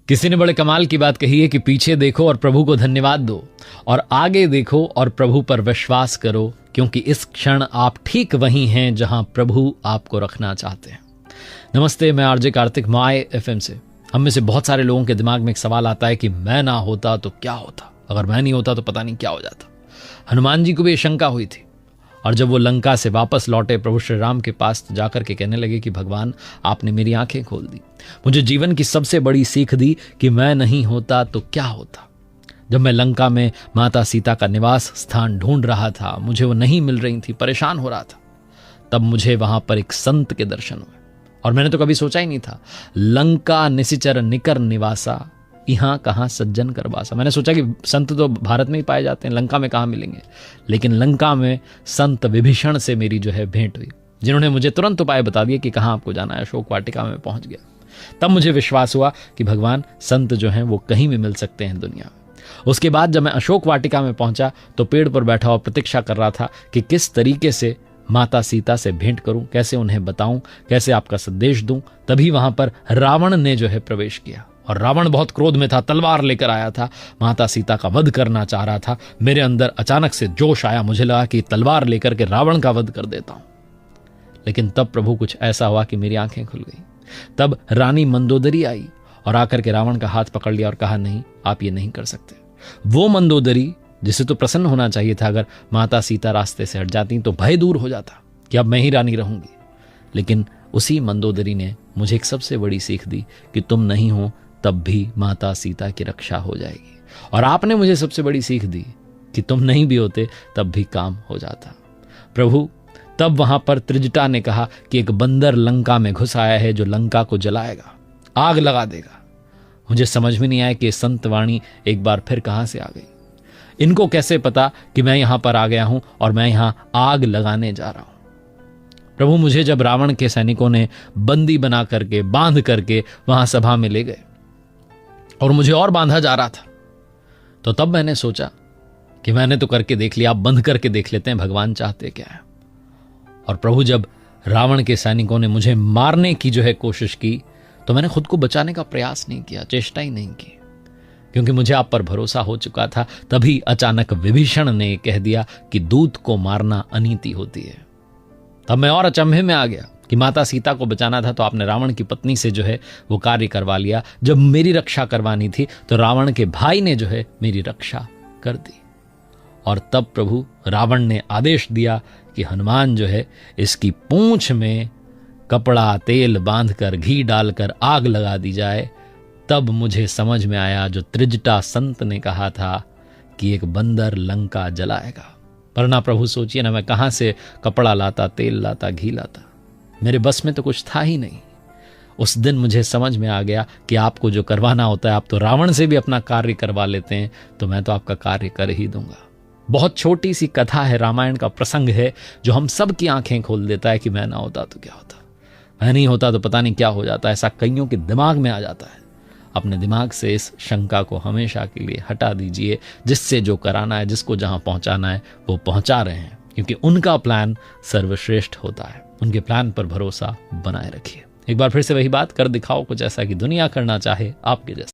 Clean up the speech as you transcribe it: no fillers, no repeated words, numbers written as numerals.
किसी ने बड़े कमाल की बात कही है कि पीछे देखो और प्रभु को धन्यवाद दो, और आगे देखो और प्रभु पर विश्वास करो, क्योंकि इस क्षण आप ठीक वहीं हैं जहां प्रभु आपको रखना चाहते हैं। नमस्ते, मैं आरजे कार्तिक, माय एफएम से। हम में से बहुत सारे लोगों के दिमाग में एक सवाल आता है कि मैं ना होता तो क्या होता, अगर मैं नहीं होता तो पता नहीं क्या हो जाता। हनुमान जी को भी ये शंका हुई थी, और जब वो लंका से वापस लौटे प्रभु श्री राम के पास तो जाकर के कहने लगे कि भगवान, आपने मेरी आंखें खोल दी, मुझे जीवन की सबसे बड़ी सीख दी कि मैं नहीं होता तो क्या होता। जब मैं लंका में माता सीता का निवास स्थान ढूंढ रहा था, मुझे वो नहीं मिल रही थी, परेशान हो रहा था, तब मुझे वहां पर एक संत के दर्शन हुए। और मैंने तो कभी सोचा ही नहीं था, लंका निशिचर निकर निवासा, यहाँ कहाँ सज्जन कर वासा। मैंने सोचा कि संत तो भारत में ही पाए जाते हैं, लंका में कहाँ मिलेंगे। लेकिन लंका में संत विभीषण से मेरी जो है भेंट हुई, जिन्होंने मुझे तुरंत उपाय बता दिए कि कहाँ आपको जाना है। अशोक वाटिका में पहुंच गया। तब मुझे विश्वास हुआ कि भगवान, संत जो हैं वो कहीं भी मिल सकते हैं दुनिया में। उसके बाद जब मैं अशोक वाटिका में पहुंचा तो पेड़ पर बैठा हुआ प्रतीक्षा कर रहा था कि किस तरीके से माता सीता से भेंट करूं, कैसे उन्हें बताऊं, कैसे आपका संदेश दूं। तभी वहां पर रावण ने जो है प्रवेश किया, और रावण बहुत क्रोध में था, तलवार लेकर आया था, माता सीता का वध करना चाह रहा था। मेरे अंदर अचानक से जोश आया, मुझे लगा कि तलवार लेकर के रावण का वध कर देता हूं। लेकिन तब प्रभु कुछ ऐसा हुआ कि मेरी आंखें खुल गई। तब रानी मंदोदरी आई और आकर के रावण का हाथ पकड़ लिया और कहा, नहीं, आप ये नहीं कर सकते। वो मंदोदरी जिसे तो प्रसन्न होना चाहिए था, अगर माता सीता रास्ते से हट जाती तो भय दूर हो जाता कि अब मैं ही रानी रहूंगी। लेकिन उसी मंदोदरी ने मुझे एक सबसे बड़ी सीख दी कि तुम नहीं हो तब भी माता सीता की रक्षा हो जाएगी। और आपने मुझे सबसे बड़ी सीख दी कि तुम नहीं भी होते तब भी काम हो जाता। प्रभु, तब वहां पर त्रिजटा ने कहा कि एक बंदर लंका में घुस आया है जो लंका को जलाएगा, आग लगा देगा। मुझे समझ में नहीं आया कि संत वाणी एक बार फिर कहां से आ गई। इनको कैसे पता कि मैं यहां पर आ गया हूं और मैं यहां आग लगाने जा रहा हूं। प्रभु, मुझे जब रावण के सैनिकों ने बंदी बना करके, बांध करके वहां सभा में ले गए और मुझे और बांधा जा रहा था, तो तब मैंने सोचा कि मैंने तो करके देख लिया, आप बंद करके देख लेते हैं भगवान चाहते क्या है। और प्रभु, जब रावण के सैनिकों ने मुझे मारने की जो है कोशिश की, तो मैंने खुद को बचाने का प्रयास नहीं किया, चेष्टा ही नहीं की, क्योंकि मुझे आप पर भरोसा हो चुका था। तभी अचानक विभीषण ने कह दिया कि दूत को मारना अनीति होती है। तब मैं और अचंभे में आ गया कि माता सीता को बचाना था तो आपने रावण की पत्नी से जो है वो कार्य करवा लिया। जब मेरी रक्षा करवानी थी तो रावण के भाई ने जो है मेरी रक्षा कर दी। और तब प्रभु, रावण ने आदेश दिया कि हनुमान जो है इसकी पूंछ में कपड़ा तेल बांधकर, घी डालकर आग लगा दी जाए। तब मुझे समझ में आया जो त्रिजटा संत ने कहा था कि एक बंदर लंका जलाएगा। वरना प्रभु सोचिए ना, मैं कहां से कपड़ा लाता, तेल लाता, घी लाता। मेरे बस में तो कुछ था ही नहीं। उस दिन मुझे समझ में आ गया कि आपको जो करवाना होता है, आप तो रावण से भी अपना कार्य करवा लेते हैं, तो मैं तो आपका कार्य कर ही दूंगा। बहुत छोटी सी कथा है, रामायण का प्रसंग है, जो हम सब की आंखें खोल देता है कि मैं ना होता तो क्या होता, मैं नहीं होता तो पता नहीं क्या हो जाता। ऐसा कईयों के दिमाग में आ जाता है। अपने दिमाग से इस शंका को हमेशा के लिए हटा दीजिए। जिससे जो कराना है, जिसको जहां पहुंचाना है, वो पहुंचा रहे हैं, क्योंकि उनका प्लान सर्वश्रेष्ठ होता है। उनके प्लान पर भरोसा बनाए रखिए। एक बार फिर से वही बात कर दिखाओ कुछ ऐसा कि दुनिया करना चाहे आपके जैसा।